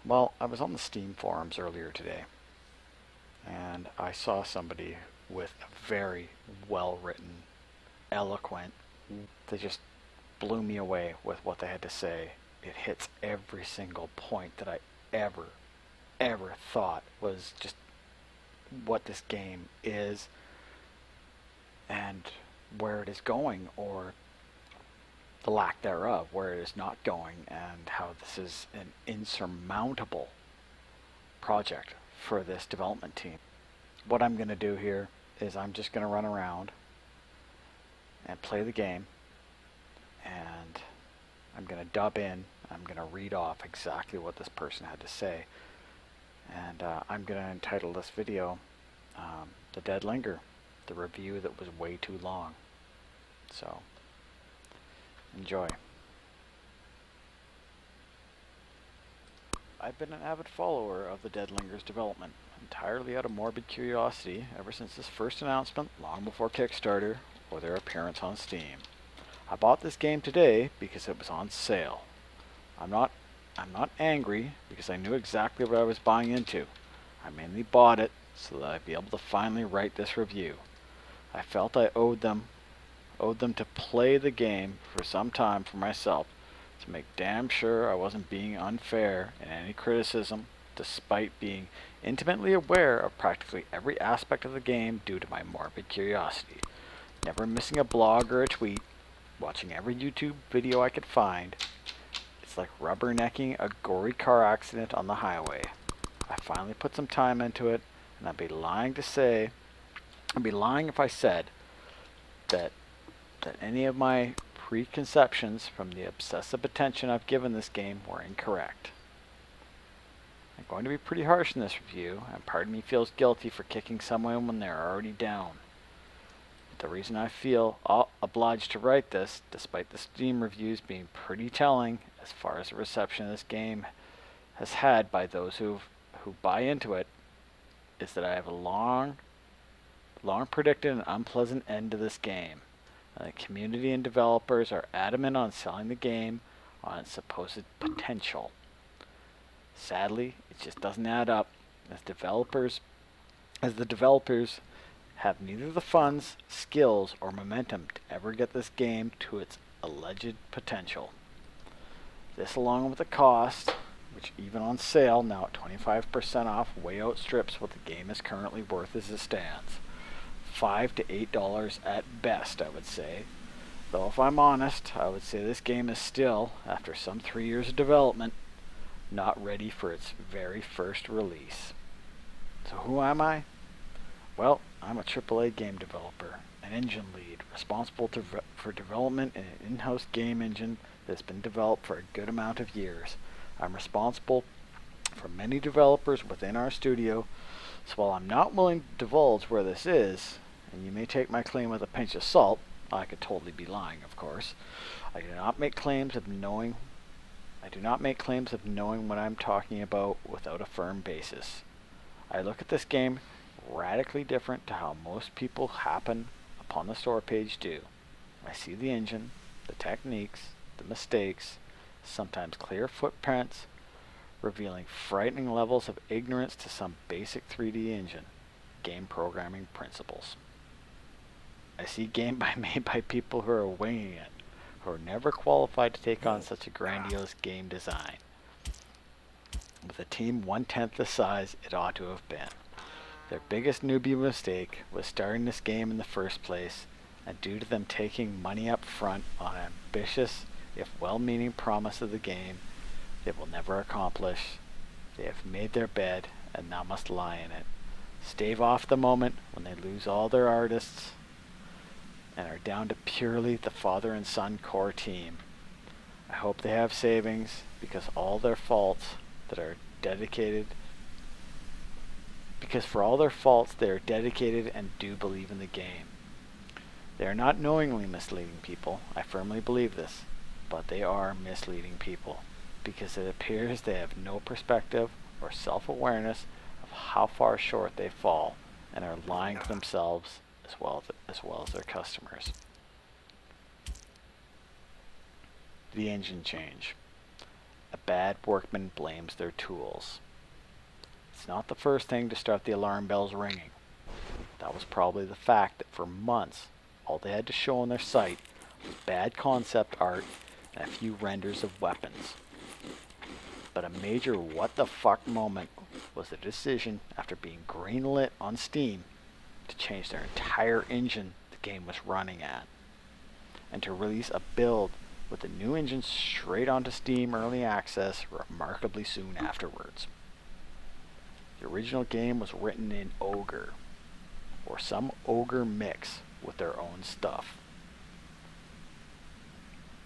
Well, I was on the Steam forums earlier today, and I saw somebody with a very well-written, eloquent, they just blew me away with what they had to say. It hits every single point that I ever thought was just what this game is and where it is going, or the lack thereof, where it is not going, and how this is an insurmountable project for this development team. What I'm going to do here is I'm just going to run around and play the game, and I'm going to dub in, I'm going to read off exactly what this person had to say, and I'm going to entitle this video The Dead Linger, the review that was way too long. So enjoy. I've been an avid follower of the Dead Linger's development, entirely out of morbid curiosity ever since its first announcement, long before Kickstarter or their appearance on Steam. I bought this game today because it was on sale. I'm not angry because I knew exactly what I was buying into. I mainly bought it so that I'd be able to finally write this review. I felt I owed them to play the game for some time for myself, to make damn sure I wasn't being unfair in any criticism, despite being intimately aware of practically every aspect of the game due to my morbid curiosity. Never missing a blog or a tweet, watching every YouTube video I could find. It's like rubbernecking a gory car accident on the highway. I finally put some time into it, and I'd be lying if I said that any of my preconceptions from the obsessive attention I've given this game were incorrect. I'm going to be pretty harsh in this review, and part of me feels guilty for kicking someone when they're already down. But the reason I feel obliged to write this, despite the Steam reviews being pretty telling as far as the reception this game has had by those who buy into it, is that I have a long predicted and unpleasant end to this game. The community and developers are adamant on selling the game on its supposed potential. Sadly, it just doesn't add up, as the developers have neither the funds, skills, or momentum to ever get this game to its alleged potential. This, along with the cost, which even on sale now at 25% off, way outstrips what the game is currently worth as it stands. $5 to $8 at best, I would say. Though if I'm honest, I would say this game is still, after some 3 years of development, not ready for its very first release. So who am I? Well, I'm a AAA game developer, an engine lead, responsible for development in an in-house game engine that's been developed for a good amount of years. I'm responsible for many developers within our studio, so while I'm not willing to divulge where this is, and you may take my claim with a pinch of salt, I could totally be lying, of course. I do not make claims of knowing what I'm talking about without a firm basis. I look at this game radically different to how most people happen upon the store page do. I see the engine, the techniques, the mistakes, sometimes clear footprints, revealing frightening levels of ignorance to some basic 3D engine game programming principles. I see game made by people who are winging it, who are never qualified to take on such a grandiose game design. With a team 1/10 the size it ought to have been. Their biggest newbie mistake was starting this game in the first place, and due to them taking money up front on an ambitious, if well-meaning promise of the game they will never accomplish, they have made their bed and now must lie in it. Stave off the moment when they lose all their artists and are down to purely the father and son core team. I hope they have savings, because for all their faults they are dedicated and do believe in the game. They are not knowingly misleading people, I firmly believe this, but they are misleading people, because it appears they have no perspective or self-awareness of how far short they fall, and are lying to themselves as well as their customers. The engine change. A bad workman blames their tools. It's not the first thing to start the alarm bells ringing. That was probably the fact that for months, all they had to show on their site was bad concept art and a few renders of weapons. But a major what the fuck moment was the decision, after being greenlit on Steam, to change their entire engine the game was running at, and to release a build with the new engine straight onto Steam Early Access remarkably soon afterwards. The original game was written in Ogre, or some Ogre mix with their own stuff,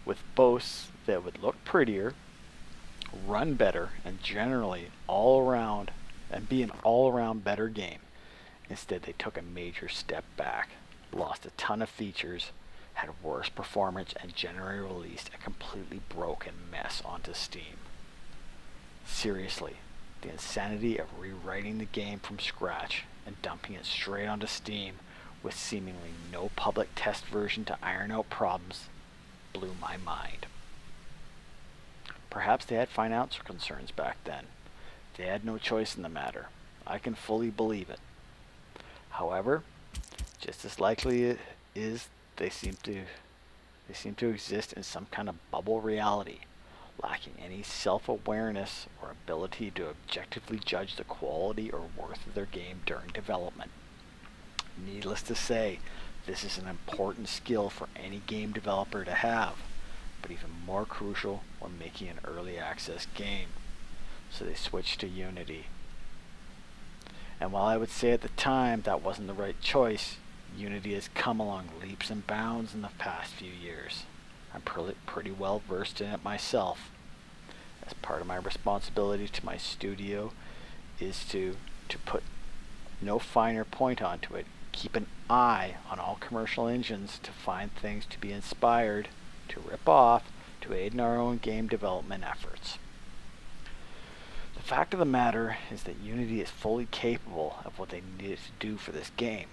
with boasts that would look prettier, run better, and generally all around and be an all-around better game. Instead, they took a major step back, lost a ton of features, had worse performance, and generally released a completely broken mess onto Steam. Seriously, the insanity of rewriting the game from scratch and dumping it straight onto Steam with seemingly no public test version to iron out problems blew my mind. Perhaps they had financial concerns back then. They had no choice in the matter. I can fully believe it. However, just as likely it is they seem to exist in some kind of bubble reality, lacking any self-awareness or ability to objectively judge the quality or worth of their game during development. Needless to say, this is an important skill for any game developer to have, but even more crucial when making an early access game. So they switched to Unity. And while I would say at the time that wasn't the right choice, Unity has come along leaps and bounds in the past few years. I'm pretty well versed in it myself. As part of my responsibility to my studio is to put no finer point onto it, keep an eye on all commercial engines to find things to be inspired, to rip off, to aid in our own game development efforts. The fact of the matter is that Unity is fully capable of what they needed to do for this game.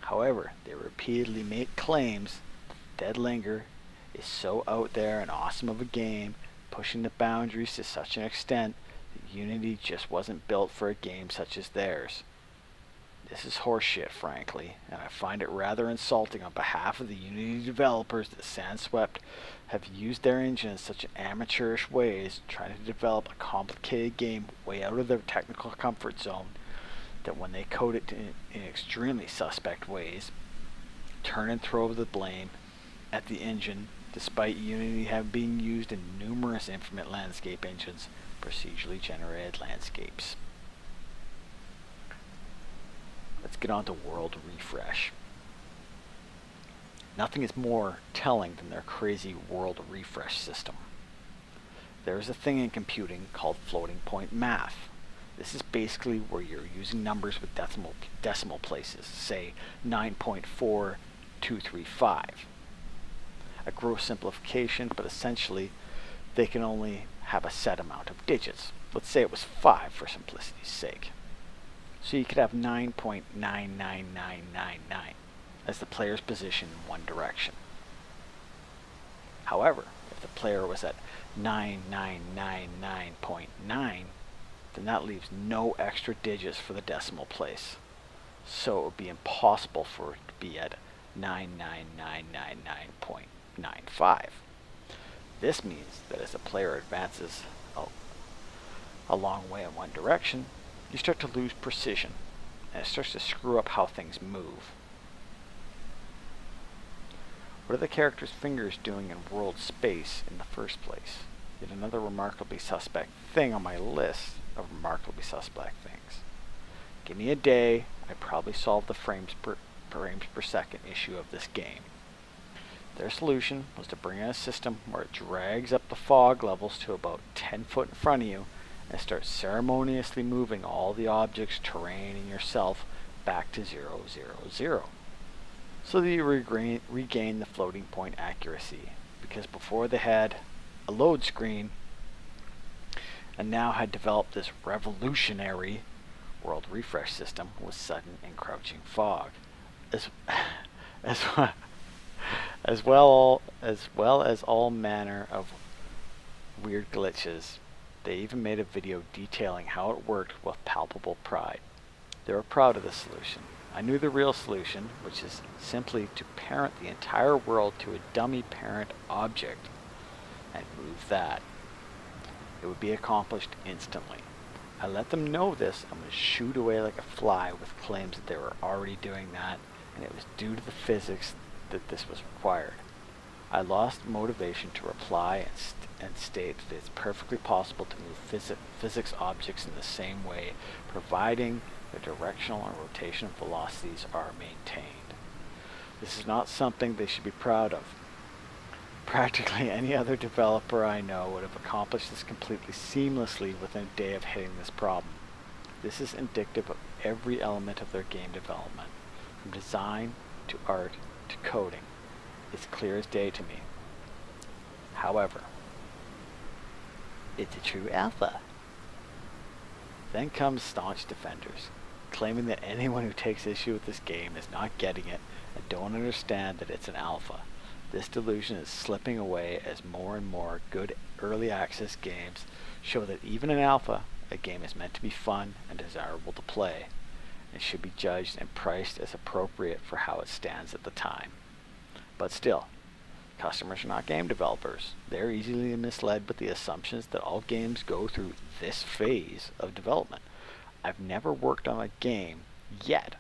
However, they repeatedly make claims that Dead Linger is so out there and awesome of a game, pushing the boundaries to such an extent that Unity just wasn't built for a game such as theirs. This is horseshit, frankly, and I find it rather insulting on behalf of the Unity developers that Sandswept have used their engine in such amateurish ways, trying to develop a complicated game way out of their technical comfort zone, that when they code it in extremely suspect ways, turn and throw the blame at the engine, despite Unity having been used in numerous Infinite landscape engines, procedurally generated landscapes. Let's get on to World Refresh. Nothing is more telling than their crazy World Refresh system. There is a thing in computing called floating point math. This is basically where you're using numbers with decimal places, say 9.4235. A gross simplification, but essentially they can only have a set amount of digits. Let's say it was 5 for simplicity's sake. So you could have 9.99999 as the player's position in one direction. However, if the player was at 9999.9, then that leaves no extra digits for the decimal place. So it would be impossible for it to be at 99999.95. This means that as a player advances a long way in one direction, you start to lose precision, and it starts to screw up how things move. What are the character's fingers doing in world space in the first place? Yet another remarkably suspect thing on my list of remarkably suspect things. Give me a day, I'd probably solve the frames per second issue of this game. Their solution was to bring in a system where it drags up the fog levels to about 10 foot in front of you and start ceremoniously moving all the objects, terrain, and yourself back to 0, 0, 0. So that you regain the floating point accuracy. Because before they had a load screen and now had developed this revolutionary world refresh system with sudden encroaching fog. As well as all manner of weird glitches They even made a video detailing how it worked with palpable pride. They were proud of the solution. I knew the real solution, which is simply to parent the entire world to a dummy parent object and move that. It would be accomplished instantly. I let them know this and was shooed away like a fly with claims that they were already doing that, and it was due to the physics that this was required. I lost motivation to reply and state that it's perfectly possible to move physics objects in the same way, providing the directional and rotation velocities are maintained. This is not something they should be proud of. Practically any other developer I know would have accomplished this completely seamlessly within a day of hitting this problem. This is indicative of every element of their game development, from design to art to coding. It's clear as day to me. However, it's a true alpha. Then comes staunch defenders, claiming that anyone who takes issue with this game is not getting it and don't understand that it's an alpha. This delusion is slipping away as more and more good early access games show that even in alpha, a game is meant to be fun and desirable to play, and should be judged and priced as appropriate for how it stands at the time. But still, customers are not game developers. They're easily misled with the assumptions that all games go through this phase of development. I've never worked on a game yet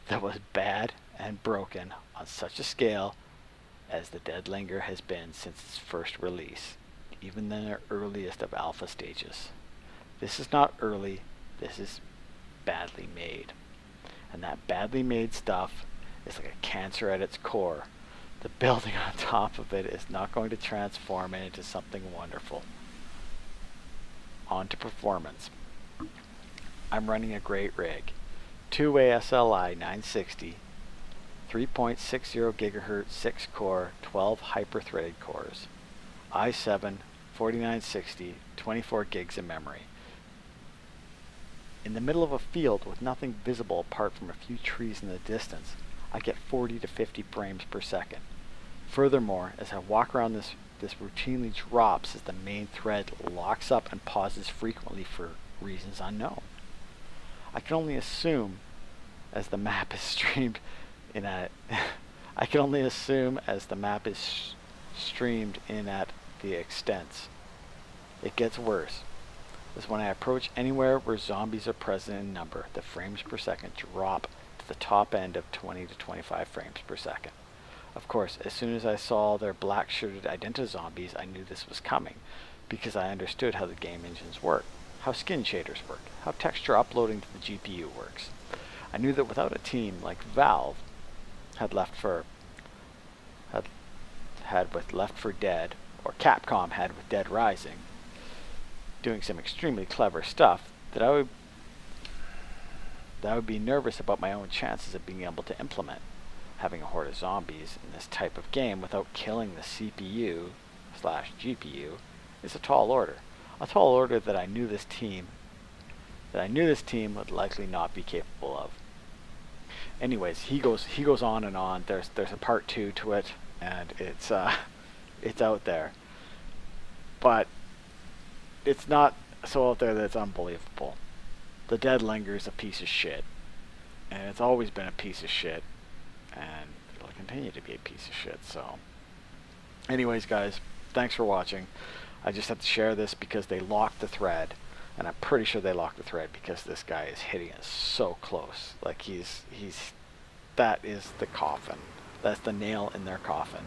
that was bad and broken on such a scale as the Dead Linger has been since its first release, even in their earliest of alpha stages. This is not early, this is badly made. And that badly made stuff is like a cancer at its core. The building on top of it is not going to transform it into something wonderful. On to performance. I'm running a great rig. 2-way SLI 960, 3.60 GHz 6-core, 12 hyper-threaded cores. i7, 4960, 24 gigs of memory. In the middle of a field with nothing visible apart from a few trees in the distance, I get 40 to 50 frames per second. Furthermore, as I walk around this routinely drops as the main thread locks up and pauses frequently for reasons unknown. I can only assume as the map is streamed in at I can only assume as the map is streamed in at the extents. It gets worse, as when I approach anywhere where zombies are present in number, the frames per second drop to the top end of 20 to 25 frames per second. Of course, as soon as I saw their black-shirted identi-zombies, I knew this was coming, because I understood how the game engines work, how skin shaders work, how texture uploading to the GPU works. I knew that without a team like Valve had Left 4 Dead, or Capcom had with Dead Rising, doing some extremely clever stuff, that I would be nervous about my own chances of being able to implement. Having a horde of zombies in this type of game without killing the CPU/GPU is a tall order. A tall order that I knew this team would likely not be capable of. Anyways, he goes on and on. There's a part 2 to it, and it's out there. But it's not so out there that it's unbelievable. The Dead Linger is a piece of shit, and it's always been a piece of shit, and it'll continue to be a piece of shit. So anyways, guys, thanks for watching. I just have to share this because they locked the thread, and I'm pretty sure they locked the thread because this guy is hitting it so close. Like that is the coffin. That's the nail in their coffin.